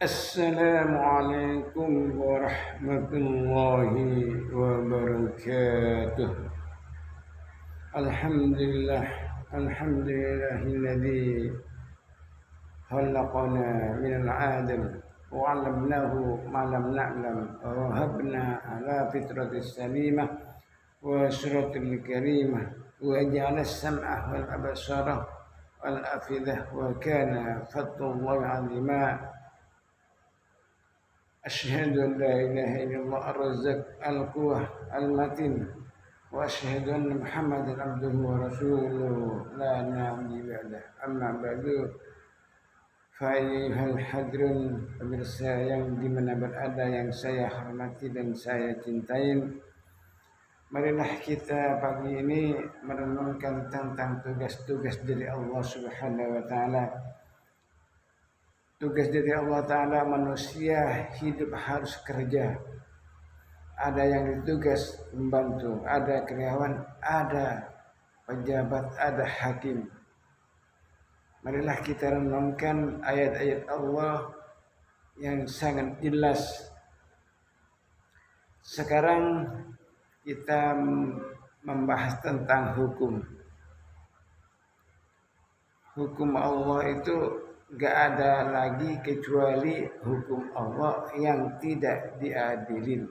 Assalamualaikum warahmatullahi wabarakatuh. Alhamdulillah, alhamdulillahilladzi khalaqana minal adam wa 'allamnahu ma lam na'lam wa wahabna ala fitratis salimah wa suratil karimah wa ja'ala as-sam'a wal absara wal afidah wa kana fadlullahi 'azima. أشهد أن لا إله إلا الله الرزاق القوة المتين وأشهد أن محمدا عبده ورسوله لا نبي بعده أما بعد فأيها الحاضرون pemirsa yang dimana berada yang saya hormati dan saya cintai, marilah kita pagi ini merenungkan tentang tugas-tugas dari Allah Subhanahu wa taala. Tugas dari Allah Ta'ala, manusia hidup harus kerja. Ada yang ditugas membantu, ada karyawan, ada pejabat, ada hakim. Marilah kita renungkan ayat-ayat Allah yang sangat jelas. Sekarang kita membahas tentang hukum. Hukum Allah itu gak ada lagi kecuali hukum Allah yang tidak diadilin.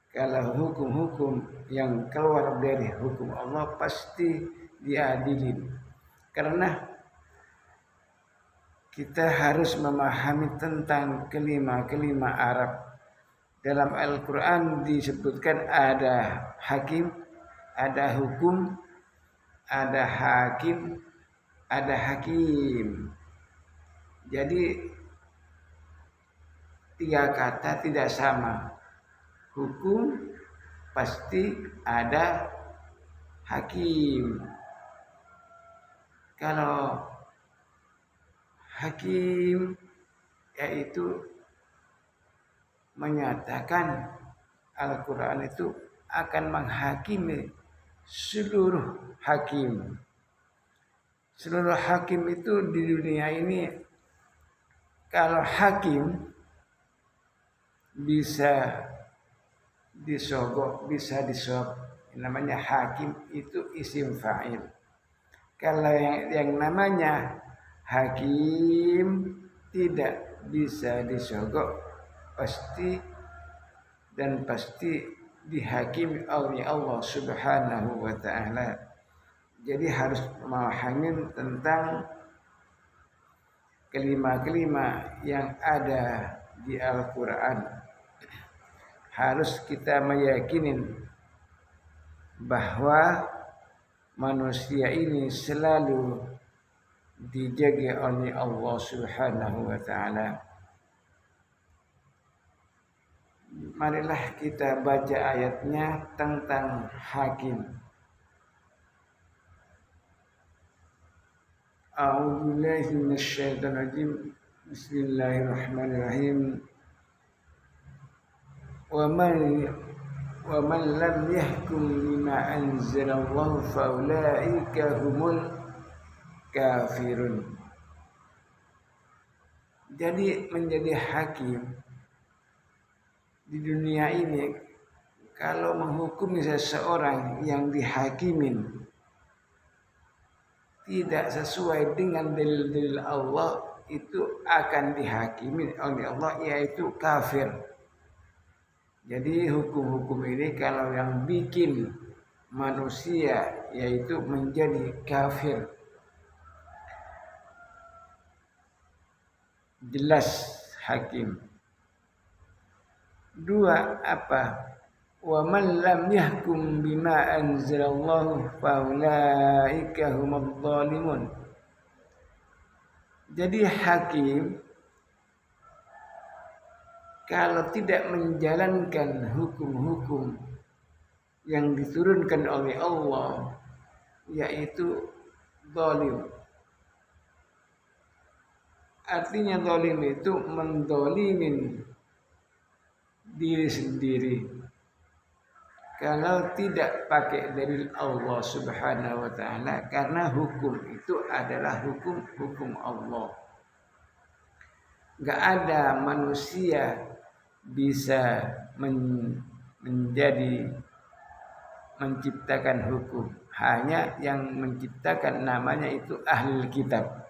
Kalau hukum-hukum yang keluar dari hukum Allah pasti diadilin. Karena kita harus memahami tentang kelima Arab. Dalam Al-Quran disebutkan ada hakim, ada hukum, ada hakim, ada hakim. Jadi tiga kata tidak sama. Hukum pasti ada hakim. Kalau hakim yaitu menyatakan Al-Quran itu akan menghakimi seluruh hakim. Seluruh hakim itu di dunia ini, kalau hakim bisa disogok, bisa disop, namanya hakim itu isim fa'il. Kalau yang namanya hakim tidak bisa disogok, pasti dihakimi oleh Allah Subhanahu wa taala. Jadi harus memahami tentang kelima yang ada di Al-Quran. Harus kita meyakini bahwa manusia ini selalu dijaga oleh Allah Subhanahu wa taala. Marilah kita baca ayatnya tentang hakim. A'udzu billahi minasyaitonir rajim. Bismillahirrahmanirrahim. Wa man lam yahkum bima anzalallahu faulaika humul kafirun. Jadi menjadi hakim di dunia ini, kalau menghukumi seseorang yang dihakimin tidak sesuai dengan dalil-dalil Allah, itu akan dihakimi oleh Allah, yaitu kafir. Jadi hukum-hukum ini kalau yang bikin manusia yaitu menjadi kafir. Jelas hakim. Dua apa? Wa man lam yahkum bima anzalallahu faulaika humudz zalimun. Jadi hakim kalau tidak menjalankan hukum-hukum yang diturunkan oleh Allah, yaitu zalim. Artinya zalim itu mendolimin diri sendiri. Kalau tidak pakai dalil Allah Subhanahu wa taala, karena hukum itu adalah hukum Allah. Gak ada manusia bisa menjadi menciptakan hukum. Hanya yang menciptakan namanya itu ahli kitab.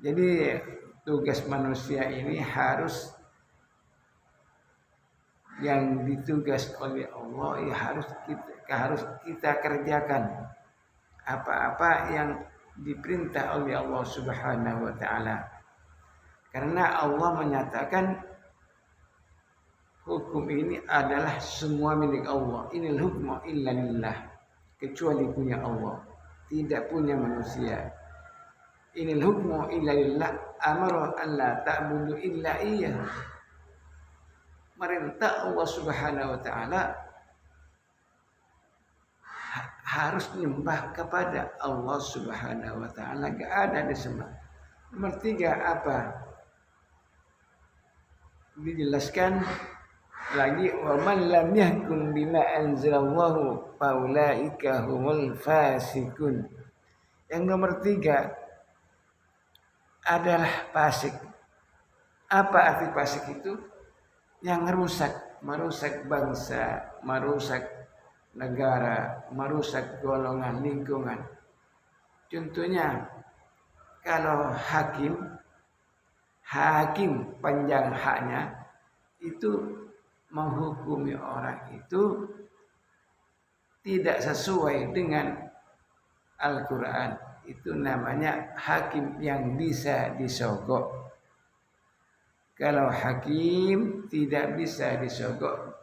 Jadi tugas manusia ini harus yang ditugas oleh Allah ya harus kita kerjakan. Apa-apa yang diperintah oleh Allah Subhanahu wa taala. Karena Allah menyatakan hukum ini adalah semua milik Allah. Inil hukmu illa lillah. Kecuali punya Allah, tidak punya manusia. Inil hukmu illa lillah, amara an la ta'budu illa iyyah. Merintah Allah Subhanahu wa taala harus menyembah kepada Allah Subhanahu wa taala, enggak ada disembah. Nomor 3 apa? Dijelaskan lagi wa man lam yahkum bima anzalallahu faulaika humul fasikun. Yang nomor 3 adalah fasik. Apa arti fasik itu? Yang merusak bangsa, merusak negara, merusak golongan lingkungan. Contohnya kalau hakim panjang haknya itu menghukumi orang itu tidak sesuai dengan Al-Quran, itu namanya hakim yang bisa disogok. Kalau hakim tidak bisa disogok,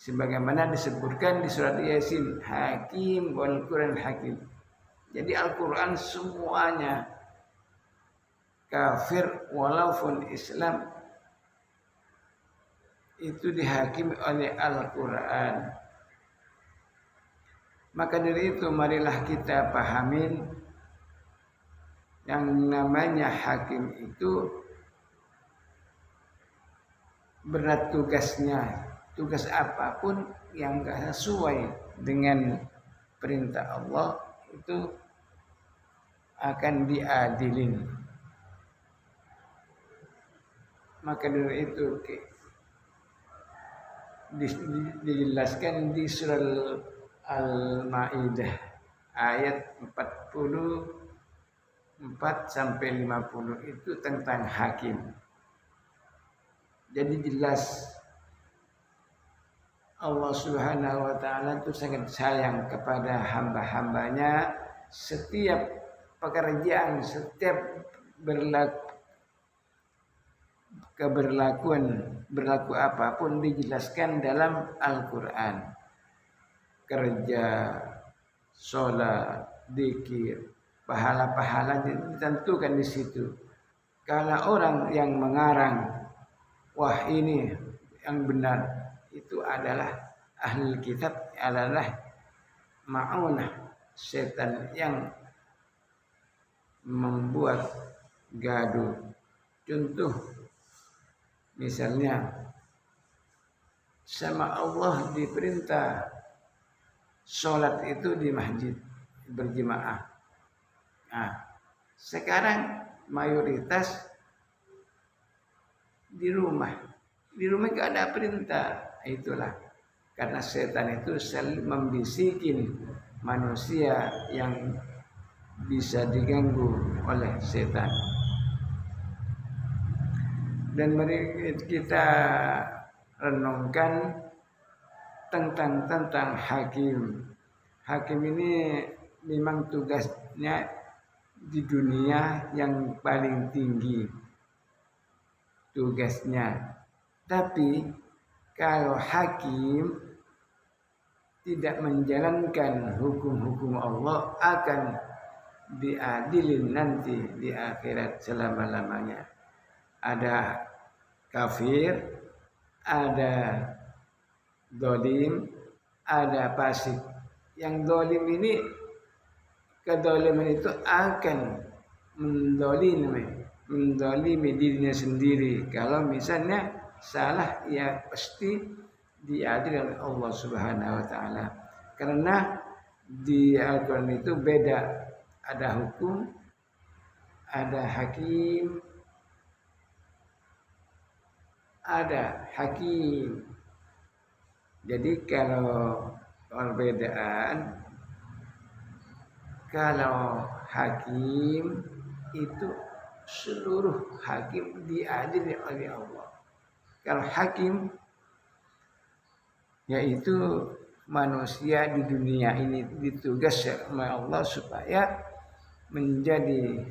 sebagaimana disebutkan di surat Yasin, hakim wal Quran hakim. Jadi Al-Quran semuanya kafir walaupun Islam itu dihakimi oleh Al-Quran. Maka dari itu marilah kita pahamin yang namanya hakim itu berat tugasnya. Tugas apapun yang gak sesuai dengan perintah Allah itu akan diadilin. Maka dari itu dijelaskan di surah Al-Maidah ayat 44 sampai 50 itu tentang hakim. Jadi jelas Allah Subhanahu wa taala itu sangat sayang kepada hamba-hambanya. Setiap pekerjaan, setiap berlaku apapun dijelaskan dalam Al-Quran. Kerja, sholat, dzikir, pahala-pahala ditentukan di situ. Kalau orang yang mengarang, wah ini yang benar, itu adalah ahli kitab, adalah ma'unah setan yang membuat gaduh. Contoh misalnya sama Allah diperintah sholat itu di masjid berjemaah. Nah, sekarang mayoritas di rumah gak ada perintah. Itulah karena setan itu selalu membisikin manusia yang bisa diganggu oleh setan. Dan mari kita renungkan tentang hakim. Hakim ini memang tugasnya di dunia yang paling tinggi tugasnya. Tapi kalau hakim tidak menjalankan hukum-hukum Allah akan diadilin nanti di akhirat selama-lamanya. Ada kafir, ada dolim, ada fasik. Yang dolim ini, kedoliman itu akan mendolimi dirinya sendiri. Kalau misalnya salah, ya pasti diadili oleh Allah Subhanahu wa taala. Karena di Al-Quran itu beda, ada hukum ada hakim, ada hakim. Jadi kalau perbedaan, kalau hakim itu seluruh hakim diadili oleh Allah. Kalau hakim yaitu manusia di dunia ini ditugas oleh Allah supaya menjadi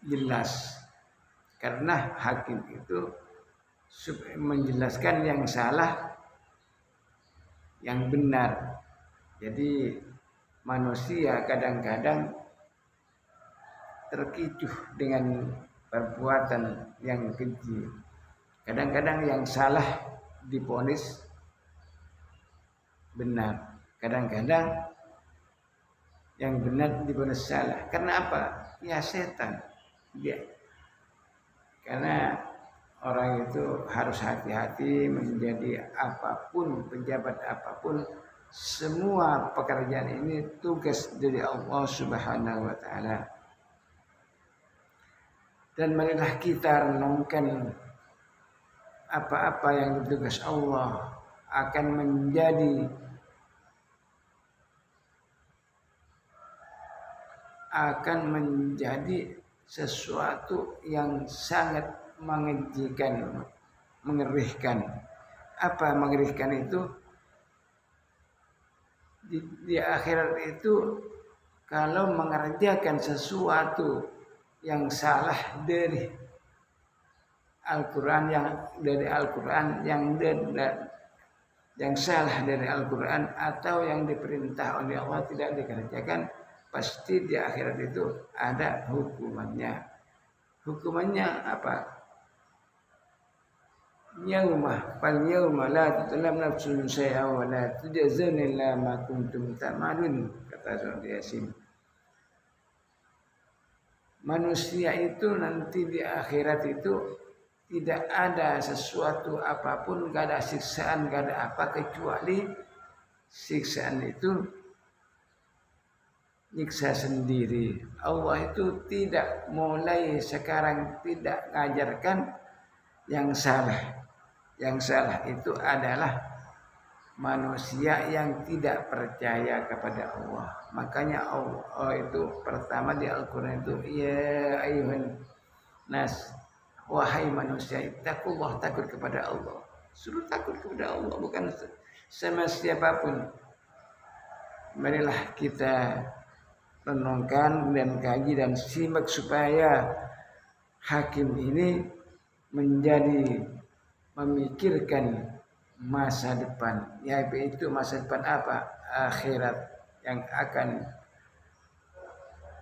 jelas, karena hakim itu menjelaskan yang salah yang benar. Jadi manusia kadang-kadang terkicuh dengan perbuatan yang keji. Kadang-kadang yang salah divonis benar, kadang-kadang yang benar divonis salah. Karena apa? Ya setan. Karena orang itu harus hati-hati menjadi apapun, pejabat apapun, semua pekerjaan ini tugas dari Allah Subhanahu wa taala. Dan marilah kita renungkan apa-apa yang ditugas Allah akan menjadi sesuatu yang sangat mengejutkan, mengerikan. Apa mengerikan itu? Di akhirat itu kalau mengerjakan sesuatu yang salah dari Al-Quran, yang salah dari Al-Quran atau yang diperintah oleh Allah tidak dikerjakan, pasti di akhirat itu ada hukumannya. Hukumannya apa? Fal yauma la tutlam nafsun syai'a wa la tujzuna illa ma kuntum ta'malun, kata surat Yasin. Manusia itu nanti di akhirat itu tidak ada sesuatu apapun, gak ada siksaan, gak ada apa, kecuali siksaan itu nyiksa sendiri. Allah itu tidak mulai sekarang tidak mengajarkan yang salah. Yang salah itu adalah manusia yang tidak percaya kepada Allah. Makanya Allah itu pertama di Al-Quran itu, ya ayyuhan nas, wahai manusia, taqullah, takut kepada Allah. Suruh takut kepada Allah, bukan sama siapapun. Marilah kita renungkan dan kaji dan simak supaya hakim ini menjadi memikirkan masa depan, yaitu masa depan apa? Akhirat, yang akan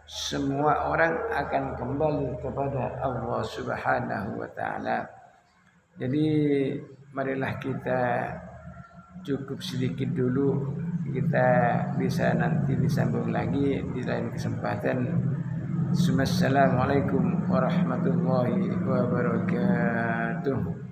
semua orang akan kembali kepada Allah Subhanahu wa taala. Jadi marilah kita cukup sedikit dulu, kita bisa nanti disambung lagi di lain kesempatan. Assalamualaikum warahmatullahi wabarakatuh.